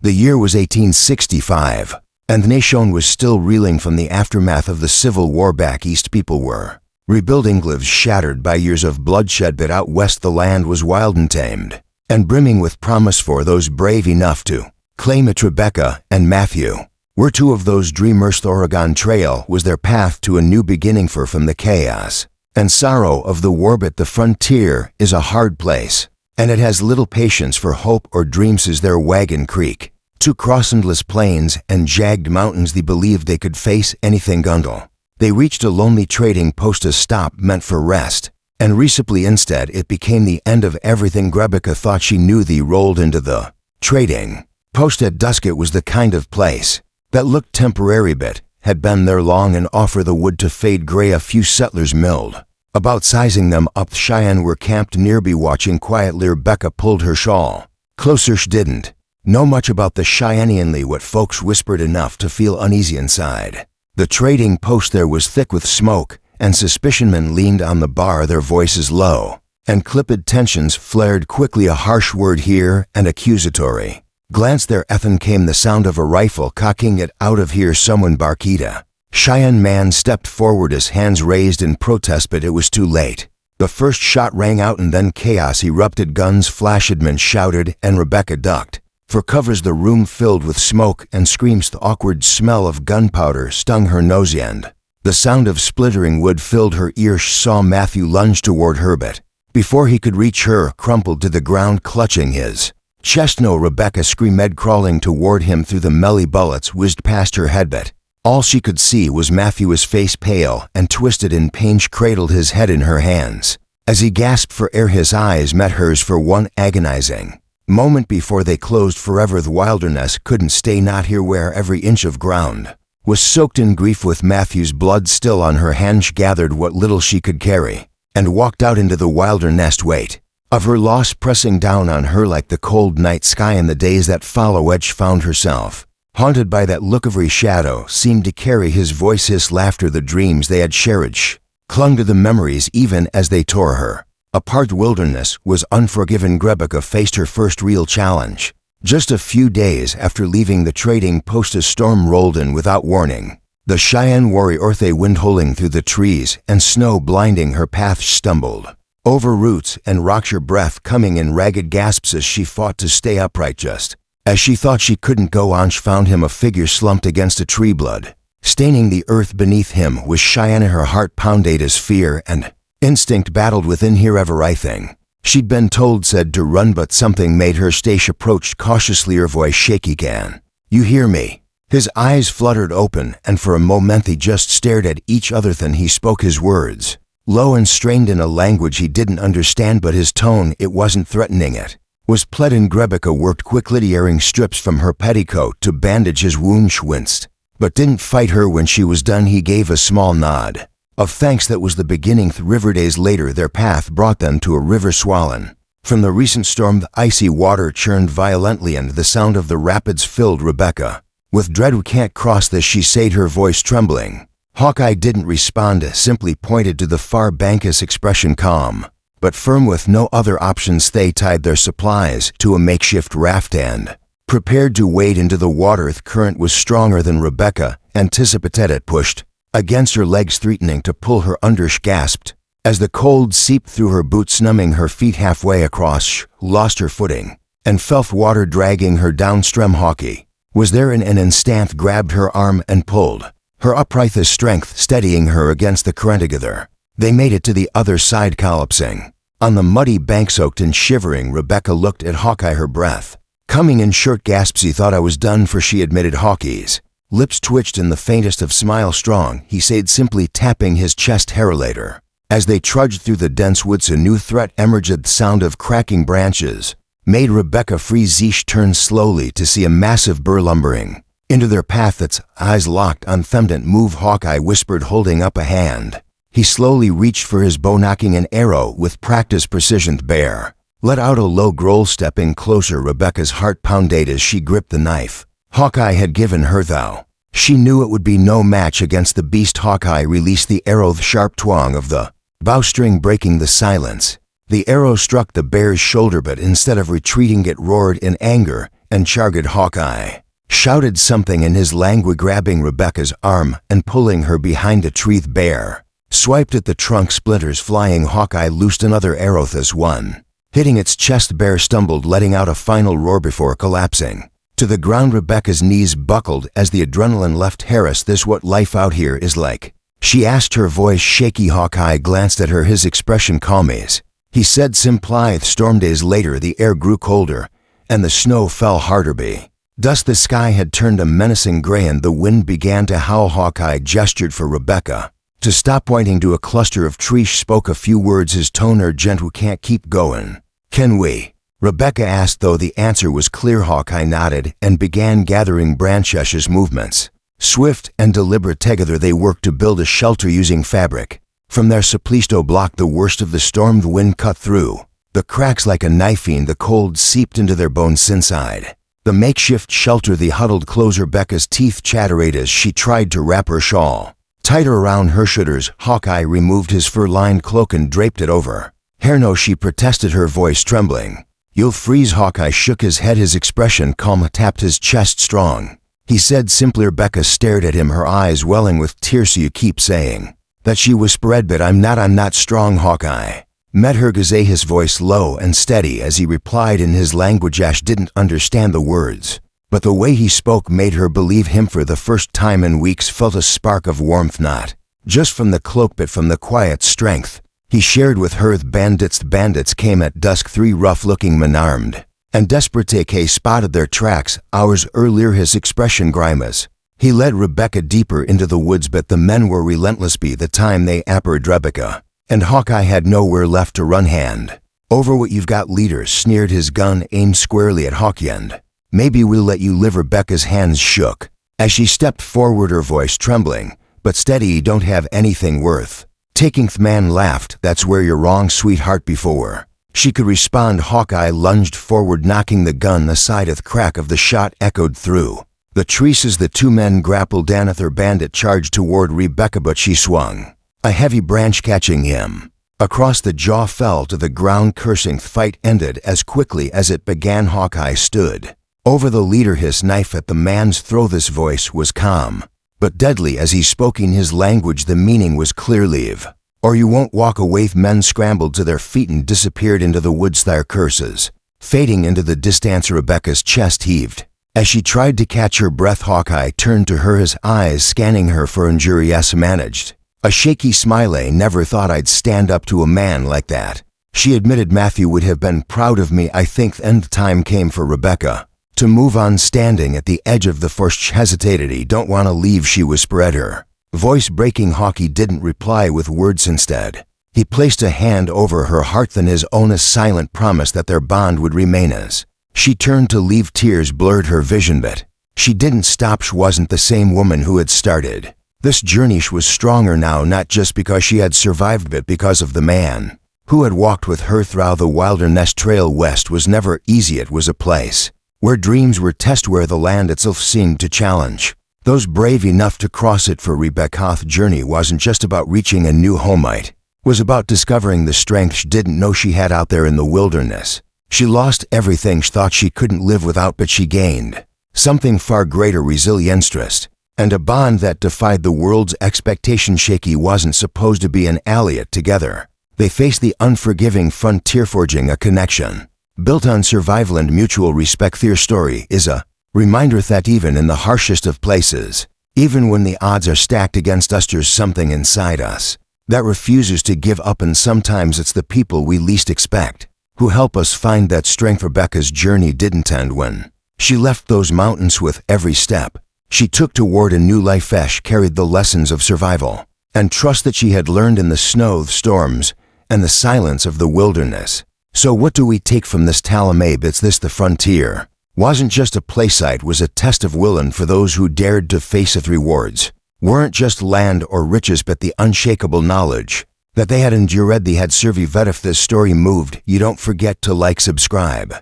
The year was 1865, and the nation was still reeling from the aftermath of the Civil War. Back east people were rebuilding lives shattered by years of bloodshed, but out west the land was wild and tamed, and brimming with promise for those brave enough to claim it. Rebecca and Matthew were two of those dreamers. The Oregon Trail was their path to a new beginning. From the chaos and sorrow of the war, but the frontier is a hard place, and it has little patience for hope or dreams. As their wagon creak to cross endless plains and jagged mountains, they believed they could face anything until they reached a lonely trading post, a stop meant for rest, and recently instead it became the end of everything. Rebecca thought she knew. They rolled into the trading post at dusk. It was the kind of place that looked temporary but had been there long, and offer the wood to fade gray. A few settlers milled about sizing them up. Cheyenne were camped nearby watching quietly. Rebecca pulled her shawl closer. She didn't know much about the Cheyenne, what folks whispered enough to feel uneasy inside. The trading post there was thick with smoke, and suspicion. Men leaned on the bar, their voices low and clipped. Tensions flared quickly, a harsh word here and accusatory glance there. Then came the sound of a rifle cocking. It out of here, someone barked. Cheyenne man stepped forward, his hands raised in protest, but it was too late. The first shot rang out, and then chaos erupted. Guns flashed, men shouted, and Rebecca ducked for covers. The room filled with smoke and screams. The awkward smell of gunpowder stung her nose, and the sound of splintering wood filled her ears. She saw Matthew lunge toward her, but before he could reach her, crumpled to the ground, clutching his chest. No, Rebecca screamed, crawling toward him through the melee. Bullets whizzed past her head, but all she could see was Matthew, his face pale and twisted in pain. She cradled his head in her hands as he gasped for air. His eyes met hers for one agonizing moment before they closed forever. The wilderness couldn't stay not here, where every inch of ground was soaked in grief. With Matthew's blood still on her hands, she gathered what little she could carry and walked out into the wilderness. Weight of her loss pressing down on her like the cold night sky. In the days that followed, she found herself haunted by that look. Every shadow seemed to carry his voice, his laughter, the dreams they had shared. She clung to the memories even as they tore her apart. Wilderness was unforgiving. Rebecca faced her first real challenge just a few days after leaving the trading post. A storm rolled in without warning, the Cheyenne warrior. They wind howling through the trees and snow blinding her path. She stumbled over roots and rocks, her breath coming in ragged gasps as she fought to stay upright. Just as she thought she couldn't go on, she found him, a figure slumped against a tree, blood staining the earth beneath him. Was Cheyenne. Her heart pounded as fear and instinct battled within her. Everything she'd been told said to run, but something made her stay. She approached cautiously, her voice shaky. "Can you hear me?" His eyes fluttered open, and for a moment they just stared at each other. Then he spoke, his words low and strained in a language he didn't understand, but his tone, it wasn't threatening, it was pleading. Rebecca worked quickly, tearing strips from her petticoat to bandage his wound. She winced, but didn't fight her. When she was done, he gave a small nod of thanks. That was the beginning. River days later, their path brought them to a river swollen from the recent storm. The icy water churned violently, and the sound of the rapids filled Rebecca with dread. "We can't cross this," she said, her voice trembling. Hawkeye didn't respond, simply pointed to the far bank, his expression calm but firm. With no other options, they tied their supplies to a makeshift raft and prepared to wade into the water. The current was stronger than Rebecca anticipated. It pushed against her legs, threatening to pull her under. She gasped as the cold seeped through her boots, numbing her feet. Halfway across, she lost her footing and felt water dragging her downstream. Hawkeye was there in an instant, grabbed her arm and pulled her upright, his strength steadying her against the current. Together they made it to the other side. Collapsing on the muddy bank, soaked and shivering, Rebecca looked at Hawkeye, her breath coming in short gasps. "He thought I was done for," she admitted. Hawkeye's lips twitched in the faintest of smile. "Strong," he said, simply tapping his chest hair. Later, as they trudged through the dense woods, a new threat emerged. The sound of cracking branches made Rebecca freeze. She turned slowly to see a massive burr lumbering into their path, its eyes locked on them. "Don't move," Hawkeye whispered, holding up a hand. He slowly reached for his bow, knocking an arrow with practiced precision. Bear let out a low growl, stepping closer. Rebecca's heart pounded as she gripped the knife Hawkeye had given her, though she knew it would be no match against the beast. Hawkeye released the arrow, the sharp twang of the bowstring breaking the silence. The arrow struck the bear's shoulder, but instead of retreating, it roared in anger and charged Hawkeye, shouted something in his language, grabbing Rebecca's arm and pulling her behind a tree. Bear swiped at the trunk splinters flying. Hawkeye loosed another arrow. This one hitting its chest. Bear stumbled, letting out a final roar before collapsing to the ground. Rebecca's knees buckled as the adrenaline left. Harris, this what life out here is like? She asked, her voice shaky. Hawkeye glanced at her, his expression calm as he said simply, storm. Days later, the air grew colder and the snow fell harder. Dust. The sky had turned a menacing gray and the wind began to howl. Hawkeye gestured for Rebecca to stop, pointing to a cluster of trees. Spoke a few words, his tone urgent. We can't keep going, can we? Rebecca asked, though the answer was clear. Hawkeye nodded and began gathering branches. Movements swift and deliberate. Together they worked to build a shelter using fabric from their supplisto block. The worst of the storm, the wind cut through the cracks like a knife, and the cold seeped into their bones inside the makeshift shelter. They huddled close. Rebecca's teeth chattered as she tried to wrap her shawl tighter around her shoulders. Hawkeye removed his fur-lined cloak and draped it over her. No, she protested, her voice trembling. You'll freeze. Hawkeye shook his head, his expression calm. Tapped his chest strong. He said simply. Rebecca stared at him, her eyes welling with tears. So you keep saying that, she whispered, but I'm not strong. Hawkeye met her gaze, his voice low and steady as he replied in his language. Ash didn't understand the words, but the way he spoke made her believe him. For the first time in weeks, felt a spark of warmth, not just from the cloak but from the quiet strength he shared with her. Bandits came at dusk. 3 rough-looking men, armed and desperate. K spotted their tracks hours earlier, his expression grimace. He led Rebecca deeper into the woods, but the men were relentless. By the time they approached Rebecca and Hawkeye had nowhere left to run. Hand over what you've got, leader sneered, his gun aimed squarely at Hawkeye. Maybe we'll let you live. Rebecca's hands shook as she stepped forward, her voice trembling but steady. You don't have anything worth taking. The man laughed. That's where you're wrong, sweetheart. Before she could respond, Hawkeye lunged forward, knocking the gun aside. The crack of the shot echoed through the trees as the 2 men grappled. Another bandit charged toward Rebecca, but she swung a heavy branch, catching him across the jaw, fell to the ground cursing. The fight ended as quickly as it began. Hawkeye stood over the leader, his knife at the man's throat. This voice was calm but deadly as he spoke in his language. The meaning was clear. Leave or you won't walk away. Men scrambled to their feet and disappeared into the woods, their curses fading into the distance. Rebecca's chest heaved as she tried to catch her breath. Hawkeye turned to her, his eyes scanning her for injury. Yes, managed a shaky smile. I never thought I'd stand up to a man like that, she admitted. Matthew would have been proud of me. I think. End time came for Rebecca to move on, standing at the edge of the forest. She hesitated. He don't want to leave, she whispered, her voice breaking. Hawkeye didn't reply with words. Instead, he placed a hand over her heart, then his own, a silent promise that their bond would remain. As she turned to leave, tears blurred her vision, but she didn't stop. She wasn't the same woman who had started this journey. She was stronger now, not just because she had survived, but because of the man who had walked with her through the wilderness trail. West was never easy. It was a place where dreams were tested, where the land itself seemed to challenge those brave enough to cross it. For Rebecca's journey wasn't just about reaching a new home, it was about discovering the strength she didn't know she had out there in the wilderness. She lost everything she thought she couldn't live without, but she gained something far greater: resilience, trust, and a bond that defied the world's expectations. Shaky wasn't supposed to be an ally. Together they faced the unforgiving frontier, forging a connection built on survival and mutual respect. Their story is a reminder that even in the harshest of places, even when the odds are stacked against us, there's something inside us that refuses to give up. And sometimes it's the people we least expect who help us find that strength. Rebecca's journey didn't end when she left those mountains. With every step she took toward a new life, Ash carried the lessons of survival and trust that she had learned in the snow, the storms, and the silence of the wilderness. So what do we take from this tale? Maybe it's this: the frontier wasn't just a playsite, was a test of will, and for those who dared to face it, rewards weren't just land or riches, but the unshakable knowledge that they had endured, they had survived. If this story moved you, don't forget to like, subscribe,